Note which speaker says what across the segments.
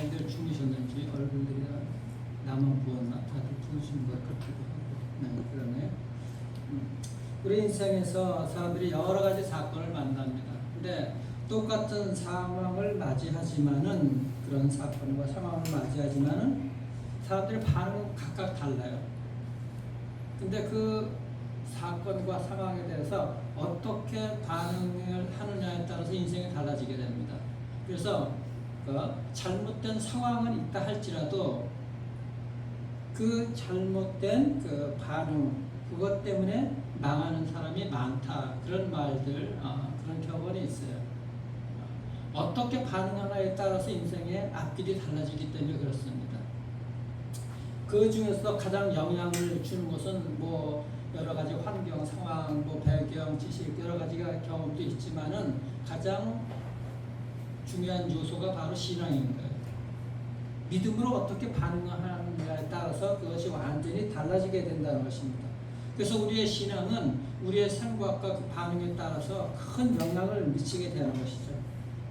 Speaker 1: 잘들 주무셨는지 얼굴들이 나만 부었나 다들 주무신 것 같기도 하고 네, 그러네요. 우리 인생에서 사람들이 여러 가지 사건을 만납니다. 근데 똑같은 상황을 맞이하지만은 그런 사건과 상황을 맞이하지만은 사람들의 반응은 각각 달라요. 근데 그 사건과 상황에 대해서 어떻게 반응을 하느냐에 따라서 인생이 달라지게 됩니다. 그래서 잘못된 상황은 있다 할지라도 그 잘못된 그 반응 그것 때문에 망하는 사람이 많다 그런 말들 그런 격언이 있어요. 어떻게 반응하냐에 따라서 인생의 앞길이 달라지기 때문에 그렇습니다. 그 중에서 가장 영향을 주는 것은 뭐 여러 가지 환경, 상황, 뭐 배경, 지식 여러 가지가 경험도 있지만은 가장 중요한 요소가 바로 신앙인 거예요. 믿음으로 어떻게 반응하느냐에 따라서 그것이 완전히 달라지게 된다는 것입니다. 그래서 우리의 신앙은 우리의 생각과 그 반응에 따라서 큰 영향을 미치게 되는 것이죠.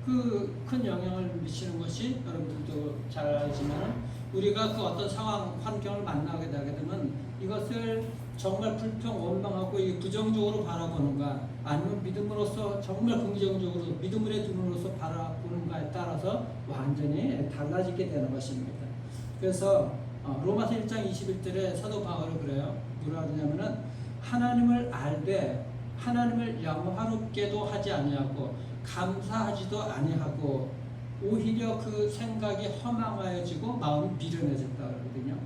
Speaker 1: 그 큰 영향을 미치는 것이 여러분들도 잘 알지만 우리가 그 어떤 상황, 환경을 만나게 되게 되면 이것을 정말 불평, 원망하고 부정적으로 바라보는가 아니면 믿음으로써 정말 긍정적으로 믿음의 눈으로서 바라보는가에 따라서 완전히 달라지게 되는 것입니다. 그래서 로마서 1장 21절에 사도 바울이 그래요. 뭐라 그러냐면은 하나님을 알되 하나님을 영화롭게도 하지 아니하고 감사하지도 아니하고 오히려 그 생각이 허망하여지고 마음이 미련해졌다 그러거든요.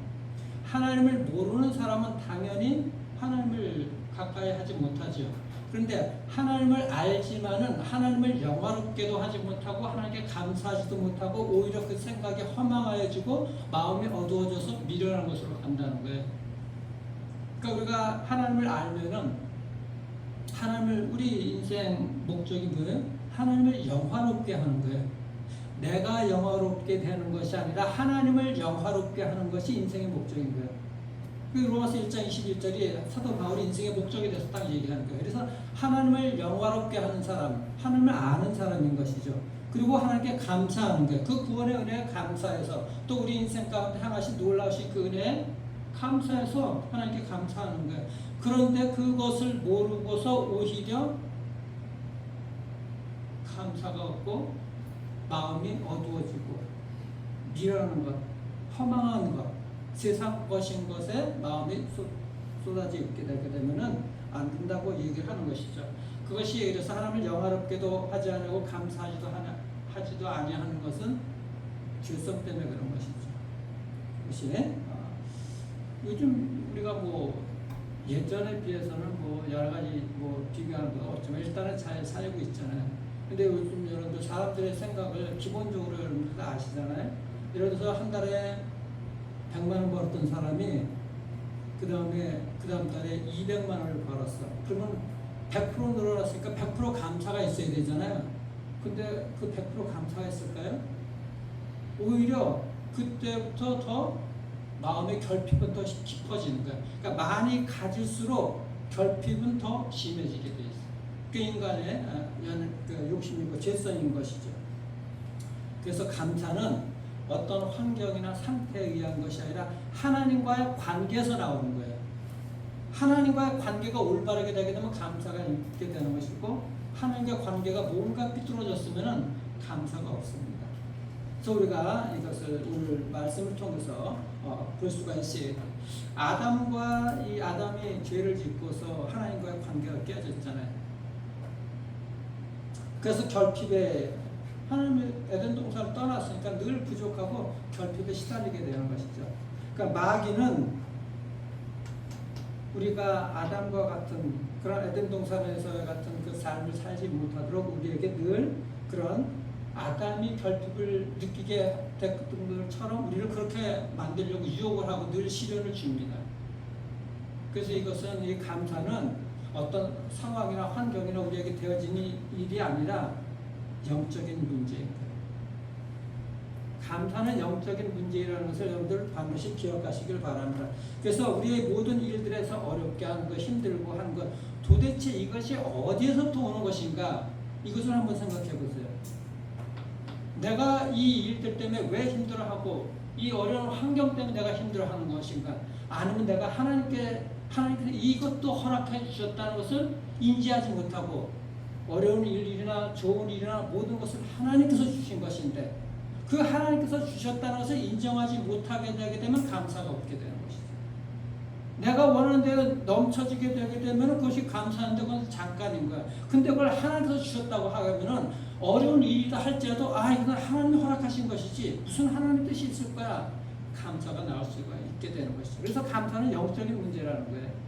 Speaker 1: 하나님을 모르는 사람은 당연히 하나님을 가까이 하지 못하죠. 그런데 하나님을 알지만은 하나님을 영화롭게도 하지 못하고 하나님께 감사하지도 못하고 오히려 그 생각이 허망하여지고 마음이 어두워져서 미련한 것으로 간다는 거예요. 그러니까 우리가 하나님을 알면은 하나님을 우리 인생 목적이 뭐예요? 하나님을 영화롭게 하는 거예요. 내가 영화롭게 되는 것이 아니라 하나님을 영화롭게 하는 것이 인생의 목적인 거예요. 그 로마서 1장 21절이 사도 바울이 인생의 목적에 대해서 딱 얘기하는 거예요. 그래서 하나님을 영화롭게 하는 사람, 하나님을 아는 사람인 것이죠. 그리고 하나님께 감사하는 거예요. 그 구원의 은혜에 감사해서 또 우리 인생 가운데 향하신 놀라우신 그 은혜에 감사해서 하나님께 감사하는 거예요. 그런데 그것을 모르고서 오히려 감사가 없고 마음이 어두워지고 미련한 것, 허망한 것, 세상 것인 것에 마음이 쏟아져 있게 되게 되면은 안 된다고 얘기를 하는 것이죠. 그것이 예를 들어서 하나님을 영화롭게도 하지 않고 하지도 아니하는 것은 죄성 때문에 그런 것이죠. 그것이 요즘 우리가 뭐 예전에 비해서는 뭐 여러 가지 뭐 비교하는 건 없지만 일단은 잘 살고 있잖아요. 근데 요즘 여러분들 사람들의 생각을 기본적으로 여러분들 다 아시잖아요. 예를 들어서 한 달에 100만 원 벌었던 사람이 그 다음 달에 200만 원을 벌었어. 그러면 100% 늘어났으니까 100% 감사가 있어야 되잖아요. 근데 그 100% 감사가 있을까요? 오히려 그때부터 더 마음의 결핍은 더 깊어지는 거예요. 그러니까 많이 가질수록 결핍은 더 심해지게 돼 있어요. 그 인간의 욕심이고 죄성인 것이죠. 그래서 감사는 어떤 환경이나 상태에 의한 것이 아니라 하나님과의 관계에서 나오는 거예요. 하나님과의 관계가 올바르게 되게 되면 감사가 있게 되는 것이고 하나님과의 관계가 뭔가 삐뚤어졌으면 감사가 없습니다. 그래서 우리가 이것을 오늘 말씀을 통해서 볼 수가 있어요. 아담이 죄를 짓고서 하나님과의 관계가 깨졌잖아요. 그래서 결핍에 하나님의 에덴 동산을 떠났으니까 늘 부족하고 결핍에 시달리게 되는 것이죠. 그러니까 마귀는 우리가 아담과 같은 그런 에덴 동산에서 같은 그 삶을 살지 못하도록 우리에게 늘 그런 아담이 결핍을 느끼게 됐던 것처럼 우리를 그렇게 만들려고 유혹을 하고 늘 시련을 줍니다. 그래서 이것은 이 감사는 어떤 상황이나 환경이나 우리에게 되어진 일이 아니라 영적인 문제인 거예요. 감사는 영적인 문제라는 것을 여러분들 반드시 기억하시길 바랍니다. 그래서 우리의 모든 일들에서 어렵게 하는 것, 힘들고 하는 것, 도대체 이것이 어디에서부터 오는 것인가? 이것을 한번 생각해 보세요. 내가 이 일들 때문에 왜 힘들어하고 이 어려운 환경 때문에 내가 힘들어하는 것인가? 아니면 내가 하나님께서 이것도 허락해 주셨다는 것을 인지하지 못하고 어려운 일이나 좋은 일이나 모든 것을 하나님께서 주신 것인데 그 하나님께서 주셨다는 것을 인정하지 못하게 되게 되면 감사가 없게 되는 것이죠. 내가 원하는 대로 넘쳐지게 되게 되면 그것이 감사한데 그건 잠깐인 거야. 근데 그걸 하나님께서 주셨다고 하면은 어려운 일이다 할지라도 이건 하나님이 허락하신 것이지 무슨 하나님 뜻이 있을 거야. 감사가 나올 수가 있게 되는 것이죠. 그래서 감사는 영적인 문제라는 거예요.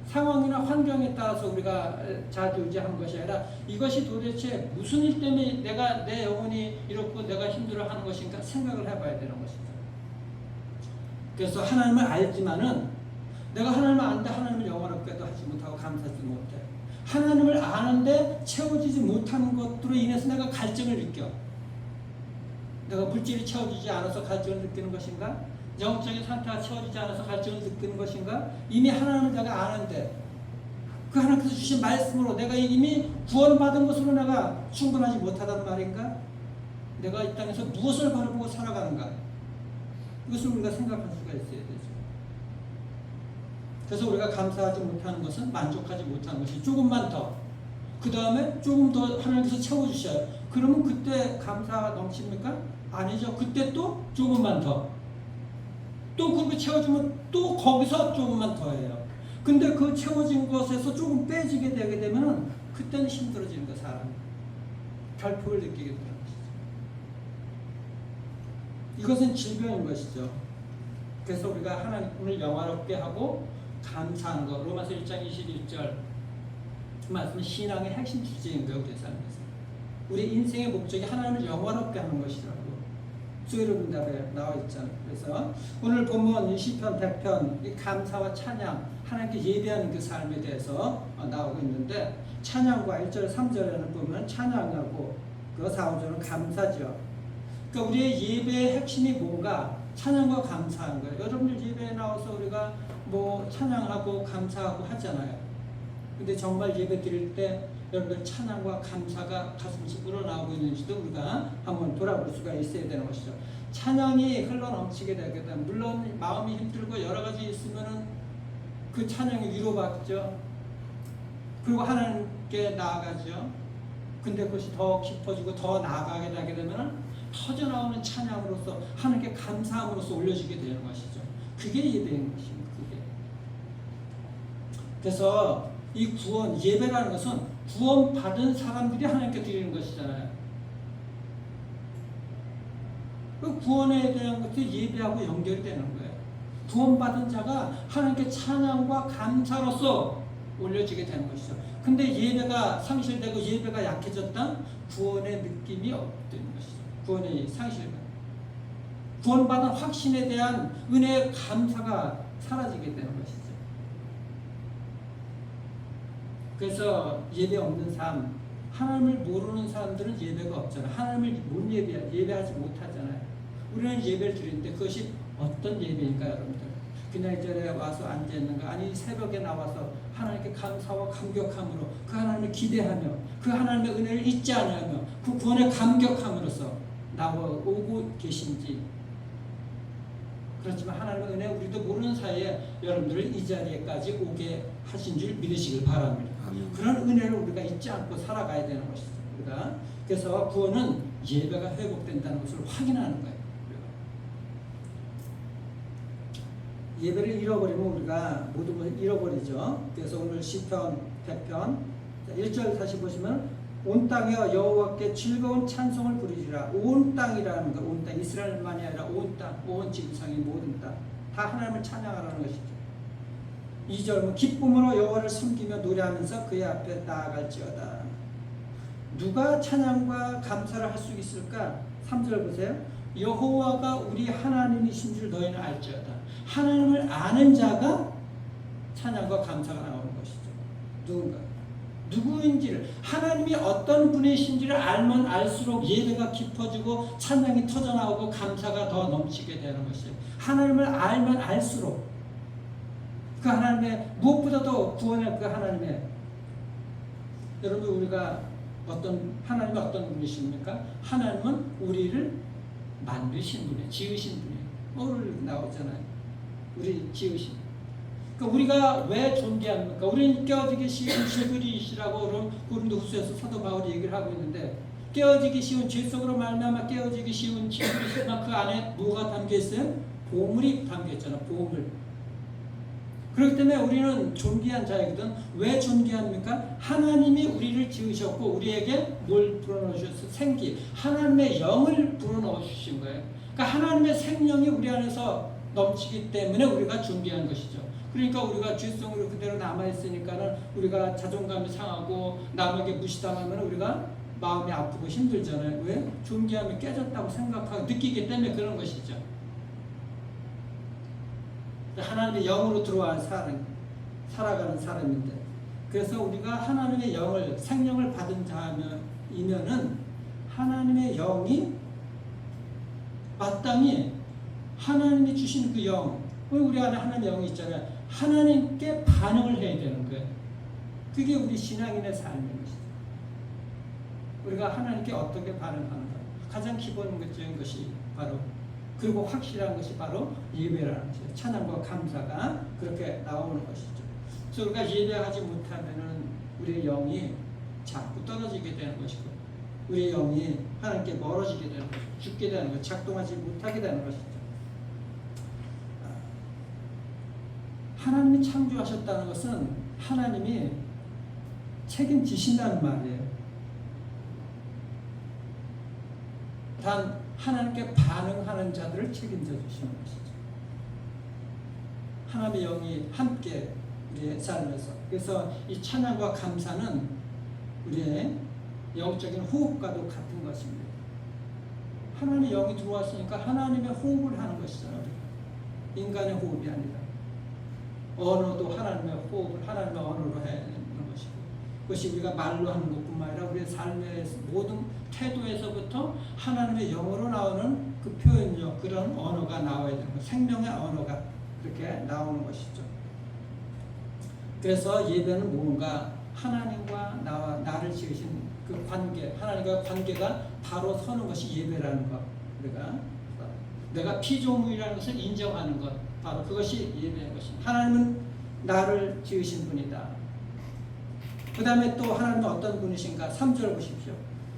Speaker 1: 상황이나 환경에 따라서 우리가 좌지우지한 것이 아니라 이것이 도대체 무슨 일 때문에 내 영혼이 이렇고 내가 힘들어하는 것인가 생각을 해봐야 되는 것이죠. 그래서 하나님을 알지만은 내가 하나님을 아는데 하나님을 영원롭게도 하지 못하고 감사하지 못해. 하나님을 아는데 채워지지 못하는 것으로 인해서 내가 갈증을 느껴. 내가 물질이 채워지지 않아서 갈증을 느끼는 것인가? 영적인 상태가 채워지지 않아서 갈증을 느끼는 것인가? 이미 하나님을 내가 아는데 그 하나님께서 주신 말씀으로 내가 이미 구원받은 것으로 내가 충분하지 못하다는 말인가? 내가 이 땅에서 무엇을 바라보고 살아가는가? 이것을 우리가 생각할 수가 있어야 되죠. 그래서 우리가 감사하지 못하는 것은 만족하지 못하는 것이 조금만 더, 그 다음에 조금 더 하나님께서 채워주셔요. 그러면 그때 감사가 넘칩니까? 아니죠. 그때 또 조금만 더. 또 그렇게 채워주면 또 거기서 조금만 더 해요. 근데 그 채워진 것에서 조금 빼지게 되게 되면은 그때는 힘들어지는 거 사람이. 결핍을 느끼게 되는 것이죠. 이것은 질병인 것이죠. 그래서 우리가 하나님을 영화롭게 하고 감사한 것. 로마서 1장 21절 그 말씀은 신앙의 핵심 주제인 거예요. 우리 삶에서. 우리 인생의 목적이 하나님을 영화롭게 하는 것이라고 수요일문답에 나와 있잖아요. 그래서 오늘 본문 시편 100편 이 감사와 찬양 하나님께 예배하는 그 삶에 대해서 나오고 있는데 찬양과 1절 3절에는 보면 찬양하고 그 4, 5절은 감사죠. 그러니까 우리의 예배의 핵심이 뭔가 찬양과 감사한 거예요. 여러분들 예배에 나와서 우리가 뭐 찬양하고 감사하고 하잖아요. 근데 정말 예배 드릴 때 여러분들 찬양과 감사가 가슴에서 우러나오고 있는지도 우리가 한번 돌아볼 수가 있어야 되는 것이죠. 찬양이 흘러넘치게 되게 되면 물론 마음이 힘들고 여러 가지 있으면은 그 찬양이 위로받죠. 그리고 하나님께 나아가죠. 근데 그것이 더 깊어지고 더 나아가게 되게 되면은 터져나오는 찬양으로서 하나님께 감사함으로써 올려지게 되는 것이죠. 그게 예배인 것입니다. 그게. 그래서 이 구원, 예배라는 것은 구원받은 사람들이 하나님께 드리는 것이잖아요. 그 구원에 대한 것이 예배하고 연결이 되는 거예요. 구원받은 자가 하나님께 찬양과 감사로서 올려지게 되는 것이죠. 근데 예배가 상실되고 예배가 약해졌다? 구원의 느낌이 없는 것이죠. 구원의 상실감. 구원받은 확신에 대한 은혜의 감사가 사라지게 되는 것이죠. 그래서 예배 없는 삶, 하나님을 모르는 사람들은 예배가 없잖아요. 하나님을 못 예배하지 못하잖아요. 우리는 예배를 드리는데 그것이 어떤 예배인가 여러분들? 그냥 이 자리에 와서 앉아있는가? 아니 새벽에 나와서 하나님께 감사와 감격함으로 그 하나님을 기대하며 그 하나님의 은혜를 잊지 않으며 그 구원에 감격함으로써 나오고 계신지. 그렇지만 하나님의 은혜 우리도 모르는 사이에 여러분들을 이 자리에까지 오게 하신 줄 믿으시길 바랍니다. 그런 은혜를 우리가 잊지 않고 살아가야 되는 것이죠. 우리가. 그래서 구원은 예배가 회복된다는 것을 확인하는 거예요. 예배를 잃어버리면 우리가 모든 것을 잃어버리죠. 그래서 오늘 시편 100편 1절 다시 보시면 온 땅이여 여호와께 즐거운 찬송을 부르리라. 온 땅이라는 거, 온 땅, 이스라엘만이 아니라 온 땅, 온 지구상의 모든 땅 다 하나님을 찬양하라는 것이죠. 2절 기쁨으로 여호와를 섬기며 노래하면서 그의 앞에 나아갈지어다. 누가 찬양과 감사를 할 수 있을까? 3절 보세요. 여호와가 우리 하나님이신 줄 너희는 알지어다. 하나님을 아는 자가 찬양과 감사가 나오는 것이죠. 누군가 누구인지를, 하나님이 어떤 분이신지를 알면 알수록 예배가 깊어지고 찬양이 터져나오고 감사가 더 넘치게 되는 것이에요. 하나님을 알면 알수록 그 하나님의 무엇보다도 구원의 그 하나님의, 여러분 우리가 하나님은 어떤 분이십니까? 하나님은 우리를 만드신 분이에요. 지으신 분이에요. 오늘 나오잖아요. 우리 지으신. 그러니까 우리가 왜 존귀합니까? 우리는 깨어지기 쉬운 실들이시라고 고린도후서에서 사도 바울이 얘기를 하고 있는데, 깨어지기 쉬운 죄 속으로 말미암아 깨어지기 쉬운 실들이시지만 그 안에 뭐가 담겨 있어요? 보물이 담겨 있잖아. 보물. 그렇기 때문에 우리는 존귀한 자이거든. 왜 존귀합니까? 하나님이 우리를 지으셨고 우리에게 뭘 불어넣어 주셨어? 생기. 하나님의 영을 불어넣어 주신 거예요. 그러니까 하나님의 생명이 우리 안에서 넘치기 때문에 우리가 존귀한 것이죠. 그러니까 우리가 죄성으로 그대로 남아있으니까는 우리가 자존감이 상하고 남에게 무시당하면 우리가 마음이 아프고 힘들잖아요. 왜? 존귀함이 깨졌다고 생각하고 느끼기 때문에 그런 것이죠. 하나님의 영으로 들어와 살아가는 사람인데, 그래서 우리가 하나님의 영을, 생명을 받은 자이면은 하나님의 영이 마땅히 하나님이 주신 그 영, 우리 안에 하나님의 영이 있잖아요. 하나님께 반응을 해야 되는 거예요. 그게 우리 신앙인의 삶인 것이죠. 우리가 하나님께 어떻게 반응하는가. 가장 기본적인 것이 바로, 그리고 확실한 것이 바로 예배라는 것이죠. 찬양과 감사가 그렇게 나오는 것이죠. 그래서 우리가 예배하지 못하면은 우리의 영이 자꾸 떨어지게 되는 것이고, 우리의 영이 하나님께 멀어지게 되는 것이고, 죽게 되는 것이고, 작동하지 못하게 되는 것이죠. 하나님이 창조하셨다는 것은 하나님이 책임지신다는 말이에요. 단 하나님께 반응하는 자들을 책임져 주시는 것이죠. 하나님의 영이 함께 우리의 삶에서, 그래서 이 찬양과 감사는 우리의 영적인 호흡과도 같은 것입니다. 하나님의 영이 들어왔으니까 하나님의 호흡을 하는 것이잖아요. 인간의 호흡이 아니라. 언어도 하나님의 호흡을 하나님의 언어로 해야 되는 것이고, 그것이 우리가 말로 하는 것뿐만 아니라 우리의 삶의 모든 태도에서부터 하나님의 영어로 나오는 그 표현력, 그런 언어가 나와야 되는 것, 생명의 언어가 그렇게 나오는 것이죠. 그래서 예배는 뭔가 하나님과 나를 지으신 그 관계, 하나님과 관계가 바로 서는 것이 예배라는 것. 내가 피조물이라는 것을 인정하는 것, 바로 그것이 예배인 것입니다. 하나님은 나를 지으신 분이다. 그 다음에 또 하나님은 어떤 분이신가? 3절 보십시오.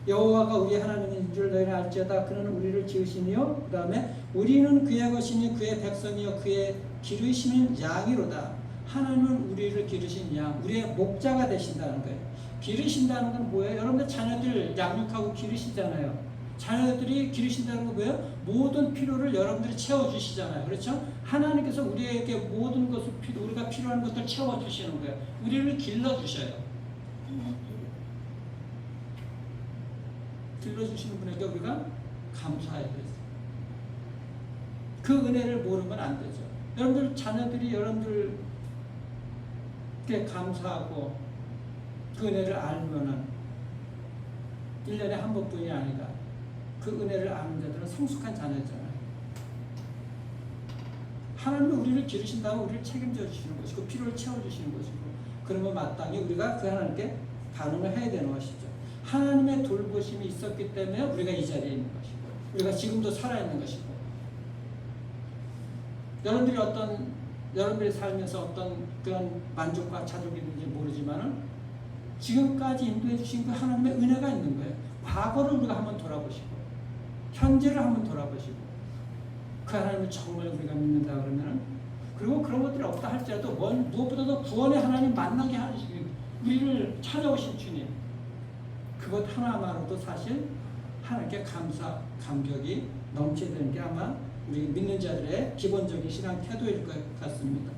Speaker 1: 여호와가 우리 하나님인 줄 너희는 알지어다. 그는 우리를 지으시니요. 그 다음에 우리는 그의 것이니 그의 백성이요 그의 기르시는 양이로다. 하나님은 우리를 기르신 양, 우리의 목자가 되신다는 거예요. 기르신다는 건 뭐예요? 여러분들 자녀들 양육하고 기르시잖아요. 자녀들이 기르신다는 건 뭐예요? 모든 필요를 여러분들이 채워주시잖아요. 그렇죠? 하나님께서 우리에게 모든 것을 우리가 필요한 것들 채워주시는 거예요. 우리를 길러주셔요. 길러주시는 분에게 우리가 감사해야 돼요. 그 은혜를 모르면 안 되죠. 여러분들 자녀들이 여러분들께 감사하고 그 은혜를 알면은 1년에 한 번뿐이 아니라 그 은혜를 아는 자들은 성숙한 자녀잖아요. 하나님은 우리를 기르신다고 우리를 책임져 주시는 것이고 필요를 채워주시는 것이고, 그러면 마땅히 우리가 그 하나님께 반응을 해야 되는 것이죠. 하나님의 돌보심이 있었기 때문에 우리가 이 자리에 있는 것이고 우리가 지금도 살아있는 것이고, 여러분들이 살면서 어떤 그런 만족과 자족이 있는지 모르지만은 지금까지 인도해 주신 그 하나님의 은혜가 있는 거예요. 과거를 우리가 한번 돌아보시고 현재를 한번 돌아보시고 그 하나님을 정말 우리가 믿는다 그러면, 그리고 그런 것들이 없다 할지라도 무엇보다도 구원의 하나님 만나게 하시고 우리를 찾아오신 주님, 그것 하나만으로도 사실 하나님께 감사, 감격이 넘쳐야 되는 게 아마 우리 믿는 자들의 기본적인 신앙 태도일 것 같습니다.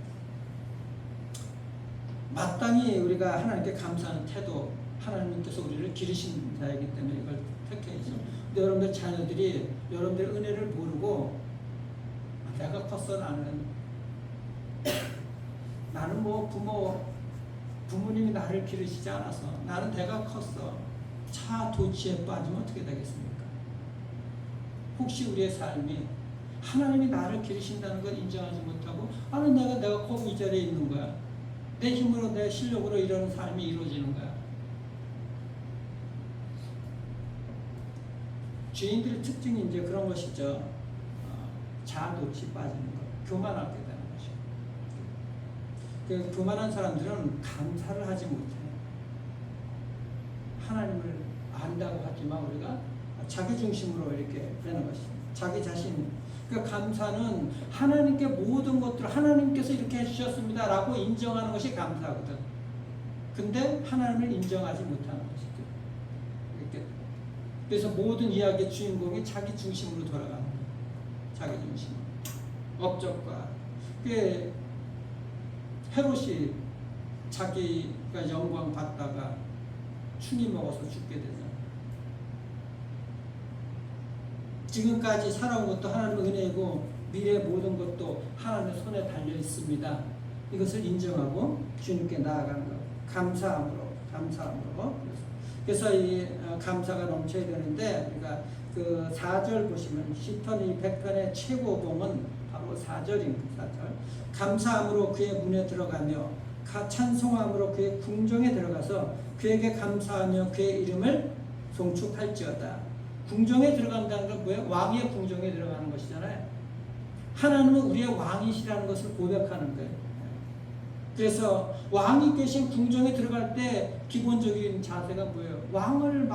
Speaker 1: 마땅히 우리가 하나님께 감사하는 태도, 하나님께서 우리를 기르신 자이기 때문에 이걸 택해야죠. 근데 여러분들 자녀들이 여러분들의 은혜를 모르고 내가 컸어, 나는 뭐 부모님이 나를 기르시지 않아서, 나는 내가 컸어, 차 도치에 빠지면 어떻게 되겠습니까? 혹시 우리의 삶이 하나님이 나를 기르신다는 걸 인정하지 못하고, 아니 내가 거기 이 자리에 있는 거야, 내 힘으로 내 실력으로 이런 삶이 이루어지는 거야, 죄인들의 특징이 이제 그런 것이죠. 자아도취 빠지는 것, 교만하게 되는 것이죠. 그 교만한 사람들은 감사를 하지 못해요. 하나님을 안다고 하지만 우리가 자기 중심으로 이렇게 되는 것이죠. 자기 자신. 그러니까 감사는 하나님께 모든 것들을 하나님께서 이렇게 해주셨습니다 라고 인정하는 것이 감사거든. 근데 하나님을 인정하지 못하는 것이죠. 이렇게. 그래서 모든 이야기의 주인공이 자기 중심으로 돌아가는 거예요. 자기 중심. 업적과. 그게 헤롯이 자기가 영광 받다가 충이 먹어서 죽게 되잖아요. 지금까지 살아온 것도 하나님의 은혜이고 미래의 모든 것도 하나님의 손에 달려 있습니다. 이것을 인정하고 주님께 나아가는 것. 감사함으로. 그래서 이 감사가 넘쳐야 되는데 우리가 그 4절 보시면 시편 100편의 최고봉은 바로 4절입니다. 4절. 감사함으로 그의 문에 들어가며 찬송함으로 그의 궁정에 들어가서 그에게 감사하며 그의 이름을 송축할지어다. 궁정에 들어간다는 건 뭐예요? 왕의 궁정에 들어가는 것이잖아요. 하나님은 우리의 왕이시라는 것을 고백하는 거예요. 그래서 왕이 계신 궁정에 들어갈 때 기본적인 자세가 뭐예요? 왕을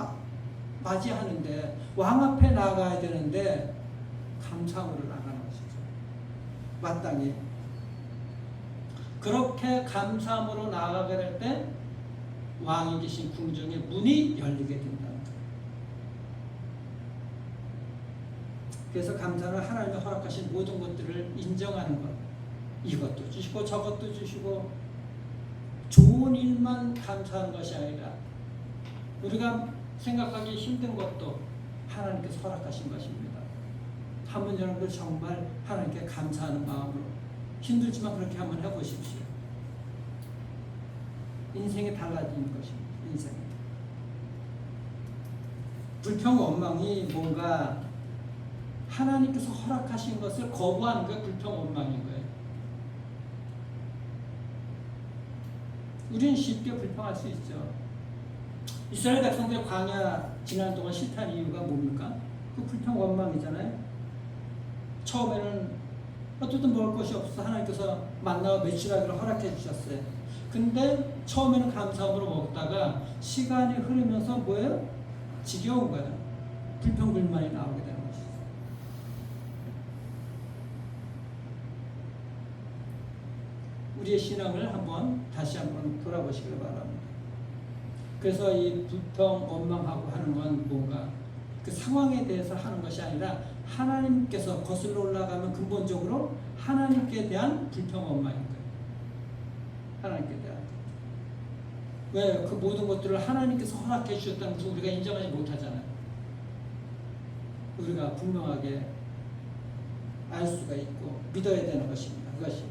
Speaker 1: 맞이하는데 왕 앞에 나아가야 되는데 감사함으로 나가는 것이죠. 마땅히. 그렇게 감사함으로 나아가게 될 때 왕이 계신 궁정의 문이 열리게 된다. 그래서 감사는 하나님이 허락하신 모든 것들을 인정하는 것. 이것도 주시고 저것도 주시고 좋은 일만 감사하는 것이 아니라 우리가 생각하기 힘든 것도 하나님께서 허락하신 것입니다. 한번 여러분들 정말 하나님께 감사하는 마음으로 힘들지만 그렇게 한번 해보십시오. 인생이 달라지는 것입니다. 인생이. 불평 원망이 뭔가 하나님께서 허락하신 것을 거부하는 게 불평 원망인 거예요. 우리는 쉽게 불평할 수 있죠. 이스라엘 백성들의 광야 지난 동안 싫다는 이유가 뭡니까? 그 불평 원망이잖아요. 처음에는 어쨌든 먹을 것이 없어서 하나님께서 만나와 매출하기를 허락해 주셨어요. 근데 처음에는 감사함으로 먹다가 시간이 흐르면서 뭐예요? 지겨운 거예요. 불평 불만이 나오게 되는 것이죠. 우리의 신앙을 다시 한번 돌아보시길 바랍니다. 그래서 이 불평 원망하고 하는 건 뭔가 그 상황에 대해서 하는 것이 아니라 하나님께서 거슬러 올라가면 근본적으로 하나님께 대한 불평 원망인 거예요. 하나님께 대한. 왜? 그 모든 것들을 하나님께서 허락해 주셨다는 것을 우리가 인정하지 못하잖아요. 우리가 분명하게 알 수가 있고 믿어야 되는 것입니다. 그것이.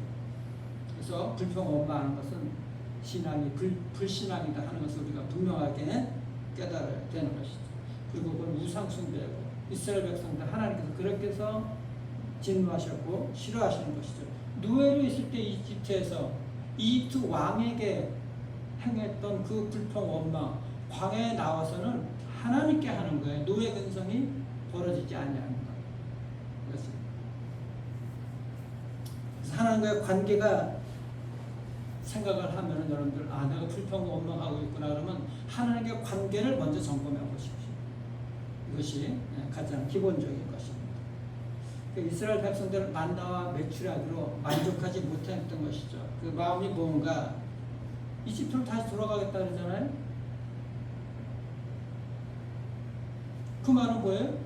Speaker 1: 그래서 불평 원망하는 것은 신앙이 불신앙이다 하는 것을 우리가 분명하게 깨달아야 되는 것이죠. 그리고 그건 우상숭배고 이스라엘 백성들 하나님께서 그렇게 해서 진노하셨고 싫어하시는 것이죠. 노예로 있을 때 이집트에서 이집트 왕에게 행했던 그 불평 원망 광야에 나와서는 하나님께 하는 거예요. 노예 근성이 벌어지지 아니하는 거예요. 그래서 하나님과의 관계가 생각을 하면은 여러분들 내가 불평 원망하고 있구나 그러면 하나님과의 관계를 먼저 점검해 보십시오. 이것이 가장 기본적인 것입니다. 이스라엘 백성들은 만나와 매출하기로 만족하지 못했던 것이죠. 그 마음이 뭔가 이집트로 다시 돌아가겠다 그러잖아요. 그 말은 뭐예요?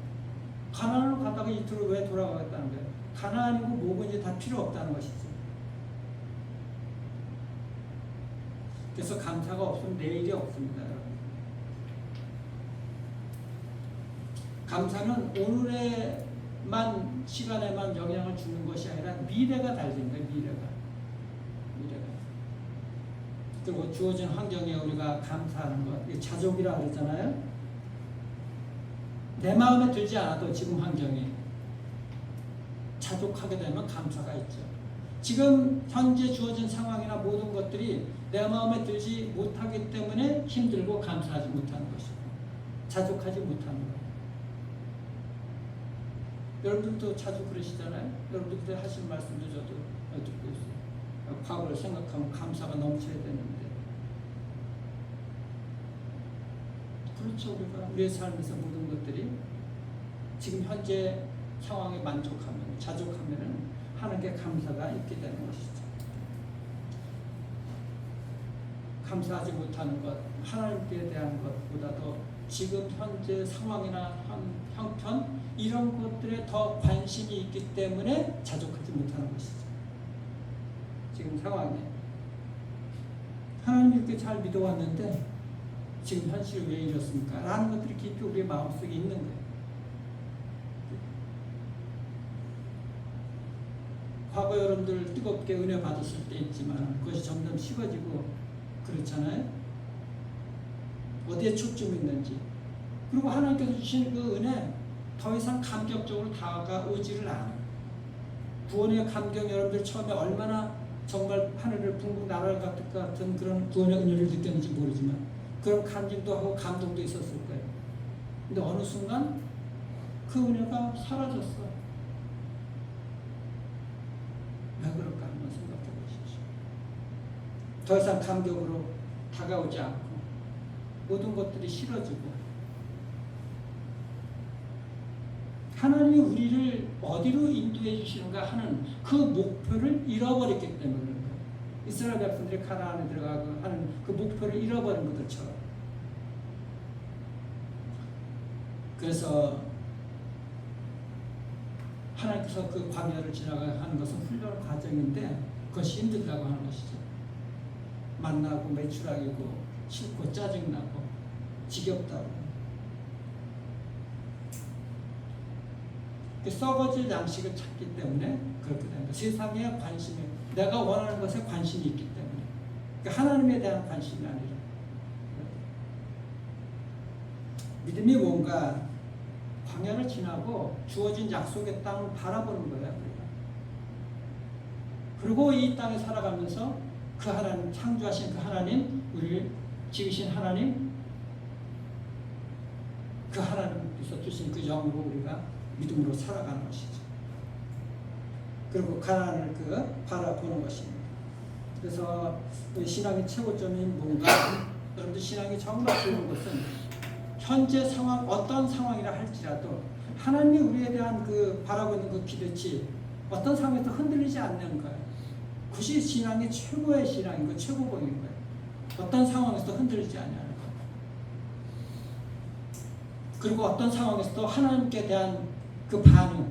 Speaker 1: 가나안으로 가다가 이집트로 왜 돌아가겠다는 거예요? 가나안이고 뭐고 이제 다 필요 없다는 것이죠. 그래서 감사가 없으면 내일이 없습니다, 여러분. 감사는 오늘에만 시간에만 영향을 주는 것이 아니라 미래가 달린 거예요. 미래가. 그리고 주어진 환경에 우리가 감사하는 것, 자족이라고 그러잖아요. 내 마음에 들지 않아도 지금 환경이 자족하게 되면 감사가 있죠. 지금 현재 주어진 상황이나 모든 것들이 내 마음에 들지 못하기 때문에 힘들고 감사하지 못하는 것이고 자족하지 못하는 것. 여러분들도 자주 그러시잖아요. 여러분들 그때 하시는 말씀도 저도 듣고 있어요. 과거를 생각하면 감사가 넘쳐야 되는데. 그렇죠. 우리가 우리의 삶에서 모든 것들이 지금 현재 상황에 만족하면, 자족하면 하나님께 감사가 있게 되는 것이죠. 감사하지 못하는 것, 하나님께 대한 것보다도 지금 현재 상황이나 형편 이런 것들에 더 관심이 있기 때문에 자족하지 못하는 것이죠. 지금 상황에 하나님 이렇게 잘 믿어왔는데 지금 현실이 왜 이렇습니까? 라는 것들이 깊이 우리의 마음속에 있는 거예요. 과거 여러분들 뜨겁게 은혜 받았을 때 있지만 그것이 점점 식어지고 그렇잖아요. 어디에 초점이 있는지. 그리고 하나님께서 주신 그 은혜 더 이상 감격적으로 다가오지를 않아요. 구원의 감격, 여러분들 처음에 얼마나 정말 하늘을 붕붕 날아갈 것 같은 그런 구원의 은혜를 느꼈는지 모르지만 그런 간증도 하고 감동도 있었을 거예요. 근데 어느 순간 그 은혜가 사라졌어. 왜 그럴까 한번 생각해 보십시오. 더 이상 감격으로 다가오지 않고 모든 것들이 싫어지고 하나님이 우리를 어디로 인도해 주시는가 하는 그 목표를 잃어버렸기 때문에 그런 거예요. 이스라엘 백성들이 가나안에 들어가고 하는 그 목표를 잃어버린 것들처럼. 그래서 하나님께서 그 광야를 지나가는 것은 훈련 과정인데 그것이 힘들다고 하는 것이죠. 만나고 매출하기고 싫고 짜증나고 지겹다고. 썩어질 양식을 찾기 때문에 그렇게 됩니다. 세상에 관심이, 내가 원하는 것에 관심이 있기 때문에. 그러니까 하나님에 대한 관심이 아니라. 믿음이 뭔가 광야를 지나고 주어진 약속의 땅을 바라보는 거예요. 그리고 이 땅에 살아가면서 그 하나님, 창조하신 그 하나님, 우리를 지으신 하나님, 그 하나님께서 주신 그 영으로 우리가 믿음으로 살아가는 것이죠. 그리고 가나안을 바라보는 것입니다. 그래서 신앙의 최고점이 뭔가, 여러분들 신앙이 정말 좋은 것은 현재 상황, 어떤 상황이라 할지라도 하나님이 우리에 대한 그 바라고 있는 그 기대치 어떤 상황에서 흔들리지 않는 거예요. 그것이 신앙의 최고의 신앙인 거, 최고봉인 거예요. 어떤 상황에서도 흔들리지 않는 거예요. 그리고 어떤 상황에서도 하나님께 대한 그 반응,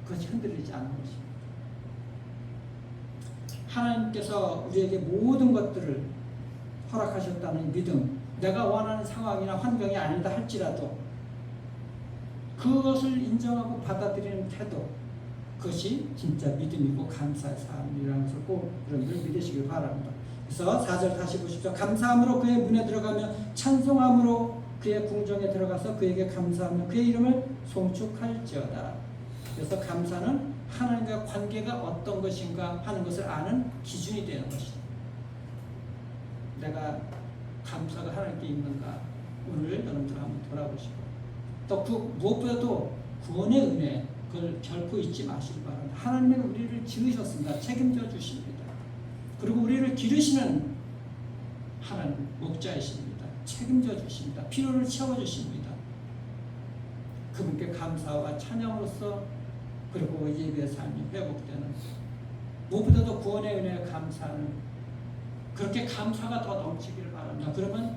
Speaker 1: 그것이 흔들리지 않는 것입니다. 하나님께서 우리에게 모든 것들을 허락하셨다는 믿음, 내가 원하는 상황이나 환경이 아니다 할지라도 그것을 인정하고 받아들이는 태도, 그것이 진짜 믿음이고 감사의 삶이라는 것을 꼭 여러분들 믿으시길 바랍니다. 그래서 4절 다시 보십시오. 감사함으로 그의 문에 들어가며 찬송함으로 그의 궁정에 들어가서 그에게 감사하며 그의 이름을 송축할지어다. 그래서 감사는 하나님과 관계가 어떤 것인가 하는 것을 아는 기준이 되는 것이다. 내가 감사가 하나님께 있는가, 오늘 여러분들 한번 돌아보시고 또 그 무엇보다도 구원의 은혜, 그걸 결코 잊지 마시기 바랍니다. 하나님은 우리를 지으셨습니다. 책임져 주십니다. 그리고 우리를 기르시는 하나님 목자이십니다. 책임져 주십니다. 필요를 채워주십니다. 그분께 감사와 찬양으로서 그리고 예배의 삶이 회복되는, 무엇보다도 구원의 은혜에 감사하는, 그렇게 감사가 더 넘치기를 바랍니다. 그러면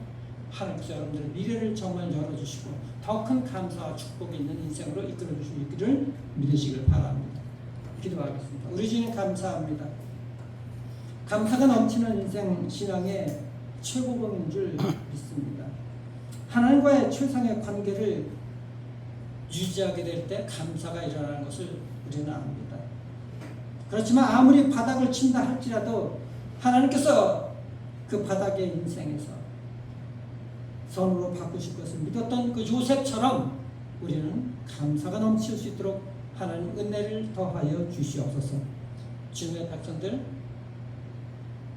Speaker 1: 하나님께서 여러분들의 미래를 정말 열어주시고 더 큰 감사와 축복이 있는 인생으로 이끌어 주시기를 믿으시길 바랍니다. 기도하겠습니다. 우리 주님 감사합니다. 감사가 넘치는 인생 신앙의 최고봉인 줄 믿습니다. 하나님과의 최상의 관계를 유지하게 될 때 감사가 일어나는 것을 우리는 압니다. 그렇지만 아무리 바닥을 친다 할지라도 하나님께서 그 바닥의 인생에서 선으로 바꾸실 것을 믿었던 그 요셉처럼 우리는 감사가 넘칠 수 있도록 하나님 은혜를 더하여 주시옵소서. 주님의 백성들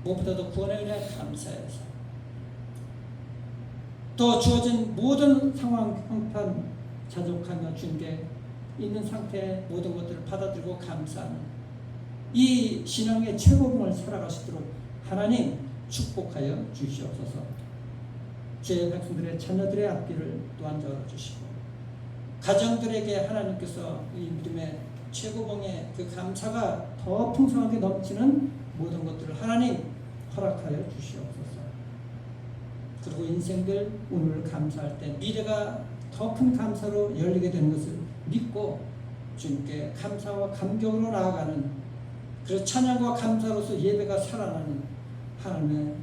Speaker 1: 무엇보다도 구원의 은혜에 감사해서 또 주어진 모든 상황 형편 자족하며 주님께 있는 상태의 모든 것들을 받아들이고 감사하는 이 신앙의 최고봉을 살아가시도록 하나님 축복하여 주시옵소서. 제 백성들의 자녀들의 앞길을 또한 열어주시고 가정들에게 하나님께서 이 믿음의 최고봉의 그 감사가 더 풍성하게 넘치는 모든 것들을 하나님 허락하여 주시옵소서. 그리고 인생들 오늘 감사할 때 미래가 더 큰 감사로 열리게 되는 것을 믿고 주님께 감사와 감격으로 나아가는 그래서 찬양과 감사로서 예배가 살아나는 하나님의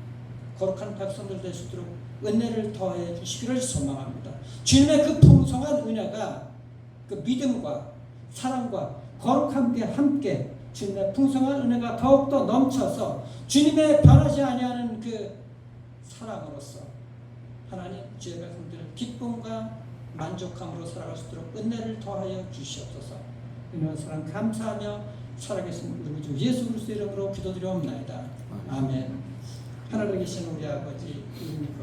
Speaker 1: 거룩한 백성들 되시도록 은혜를 더해 주시기를 소망합니다. 주님의 그 풍성한 은혜가 그 믿음과 사랑과 거룩함께 함께 주님의 풍성한 은혜가 더욱더 넘쳐서 주님의 변하지 아니하는 그 사랑으로서 하나님 주의 백성들의 기쁨과 만족함으로 살아갈 수 있도록 은혜를 더하여 주시옵소서. 은혜와 사랑 감사하며 살아계신 우리 주 예수 그리스도 이름으로 기도드리옵나이다. 아멘. 하늘에 계신 우리 아버지 이름이